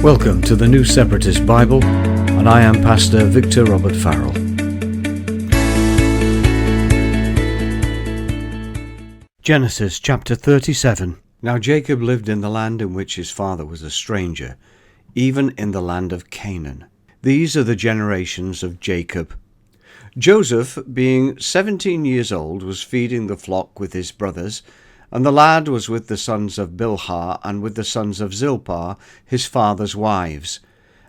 Welcome to the New Separatist Bible, and I am Pastor Victor Robert Farrell. Genesis chapter 37. Now Jacob lived in the land in which his father was a stranger, even in the land of Canaan. These are the generations of Jacob. Joseph, being 17 years old, was feeding the flock with his brothers, and the lad was with the sons of Bilhah and with the sons of Zilpah, his father's wives.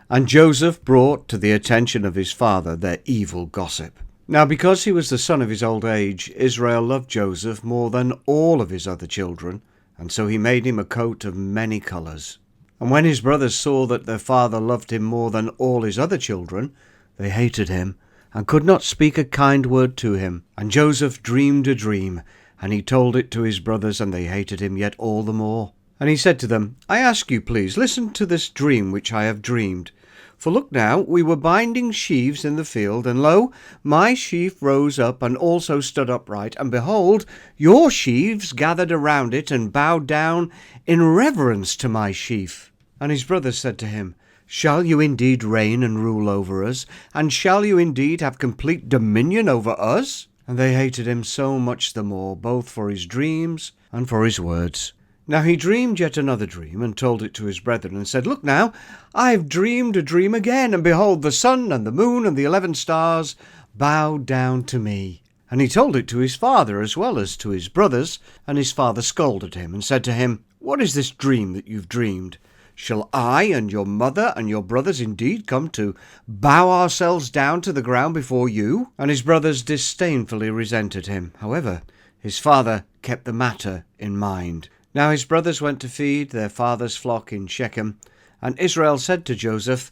And Joseph brought to the attention of his father their evil gossip. Now because he was the son of his old age, Israel loved Joseph more than all of his other children, and so he made him a coat of many colours. And when his brothers saw that their father loved him more than all his other children, they hated him, and could not speak a kind word to him. And Joseph dreamed a dream, and he told it to his brothers, and they hated him yet all the more. And he said to them, I ask you, please, listen to this dream which I have dreamed. For look now, we were binding sheaves in the field, and lo, my sheaf rose up and also stood upright, and behold, your sheaves gathered around it and bowed down in reverence to my sheaf. And his brothers said to him, Shall you indeed reign and rule over us? And shall you indeed have complete dominion over us? And they hated him so much the more, both for his dreams and for his words. Now he dreamed yet another dream, and told it to his brethren, and said, Look now, I have dreamed a dream again, and behold, the sun and the moon and the 11 stars bowed down to me. And he told it to his father as well as to his brothers, and his father scolded him, and said to him, What is this dream that you've dreamed? Shall I and your mother and your brothers indeed come to bow ourselves down to the ground before you? And his brothers disdainfully resented him. However, his father kept the matter in mind. Now his brothers went to feed their father's flock in Shechem, and Israel said to Joseph,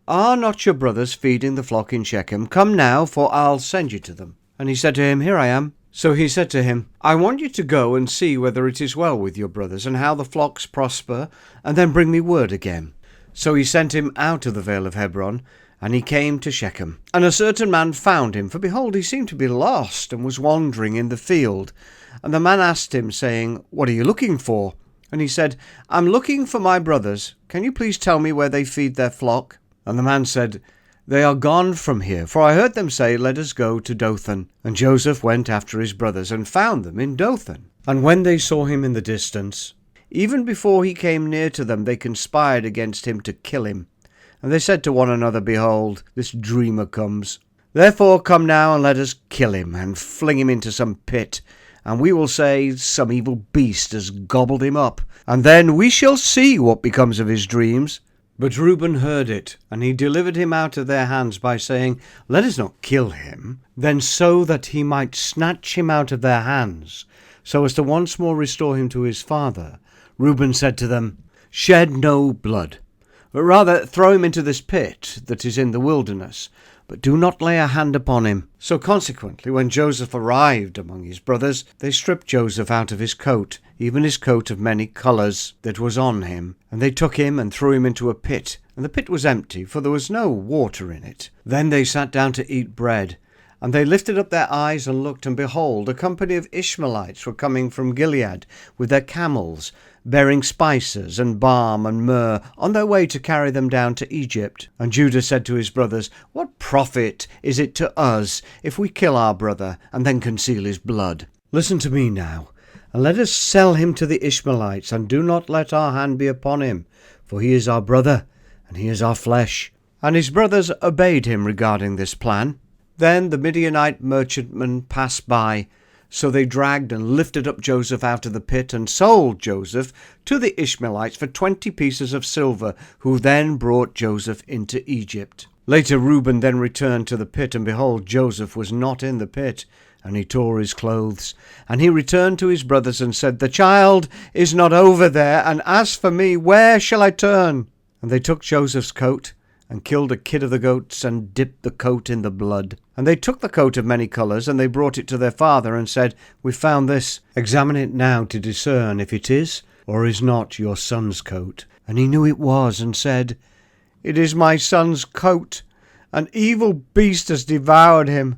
Are not your brothers feeding the flock in Shechem? Come now, for I'll send you to them. And he said to him, Here I am. So he said to him, I want you to go and see whether it is well with your brothers, and how the flocks prosper, and then bring me word again. So he sent him out of the vale of Hebron, and he came to Shechem. And a certain man found him, for behold, he seemed to be lost, and was wandering in the field. And the man asked him, saying, What are you looking for? And he said, I'm looking for my brothers. Can you please tell me where they feed their flock? And the man said, They are gone from here, for I heard them say, Let us go to Dothan. And Joseph went after his brothers, and found them in Dothan. And when they saw him in the distance, even before he came near to them, they conspired against him to kill him. And they said to one another, Behold, this dreamer comes. Therefore come now, and let us kill him, and fling him into some pit. And we will say, Some evil beast has gobbled him up. And then we shall see what becomes of his dreams. But Reuben heard it, and he delivered him out of their hands by saying, Let us not kill him. Then so that he might snatch him out of their hands, so as to once more restore him to his father, Reuben said to them, Shed no blood, but rather throw him into this pit that is in the wilderness, but do not lay a hand upon him. So consequently, when Joseph arrived among his brothers, they stripped Joseph out of his coat, even his coat of many colours that was on him. And they took him and threw him into a pit, and the pit was empty, for there was no water in it. Then they sat down to eat bread, and they lifted up their eyes and looked, and behold, a company of Ishmaelites were coming from Gilead with their camels, bearing spices and balm and myrrh, on their way to carry them down to Egypt. And Judah said to his brothers, What profit is it to us if we kill our brother and then conceal his blood? Listen to me now, and let us sell him to the Ishmaelites, and do not let our hand be upon him, for he is our brother, and he is our flesh. And his brothers obeyed him regarding this plan. Then the Midianite merchantmen passed by, so they dragged and lifted up Joseph out of the pit, and sold Joseph to the Ishmaelites for 20 pieces of silver, who then brought Joseph into Egypt. Later Reuben then returned to the pit, and behold, Joseph was not in the pit, and he tore his clothes. And he returned to his brothers and said, The child is not over there, and as for me, where shall I turn? And they took Joseph's coat, and killed a kid of the goats, and dipped the coat in the blood. And they took the coat of many colours, and they brought it to their father, and said, We found this. Examine it now to discern if it is or is not your son's coat. And he knew it was, and said, It is my son's coat. An evil beast has devoured him.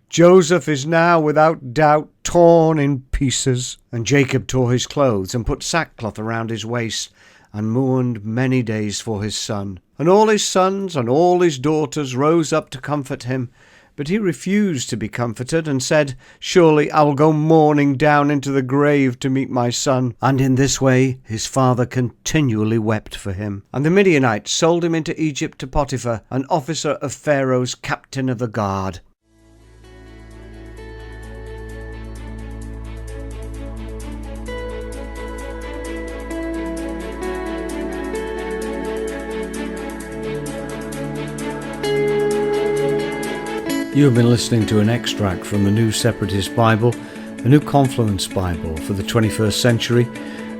Joseph is now without doubt torn in pieces. And Jacob tore his clothes, and put sackcloth around his waist, and mourned many days for his son. And all his sons and all his daughters rose up to comfort him. But he refused to be comforted, and said, Surely I will go mourning down into the grave to meet my son. And in this way his father continually wept for him. And the Midianites sold him into Egypt to Potiphar, an officer of Pharaoh's captain of the guard. You have been listening to an extract from the New Separatist Bible, a New Confluence Bible for the 21st century,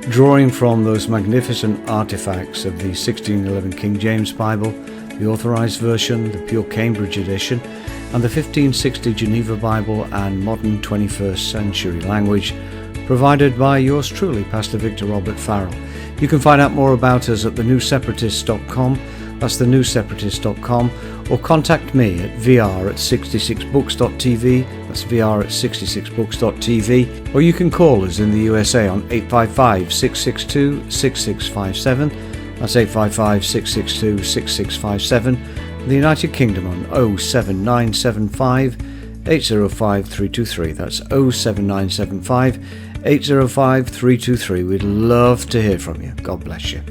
drawing from those magnificent artifacts of the 1611 King James Bible, the Authorized Version, the Pure Cambridge Edition, and the 1560 Geneva Bible and modern 21st century language, provided by yours truly, Pastor Victor Robert Farrell. You can find out more about us at thenewseparatist.com, that's thenewseparatist.com, or contact me at vr@66books.tv, that's vr@66books.tv, or you can call us in the USA on 855-662-6657, that's 855-662-6657, the United Kingdom on 07975 805 323, that's 07975 805 323. We'd love to hear from you. God bless you.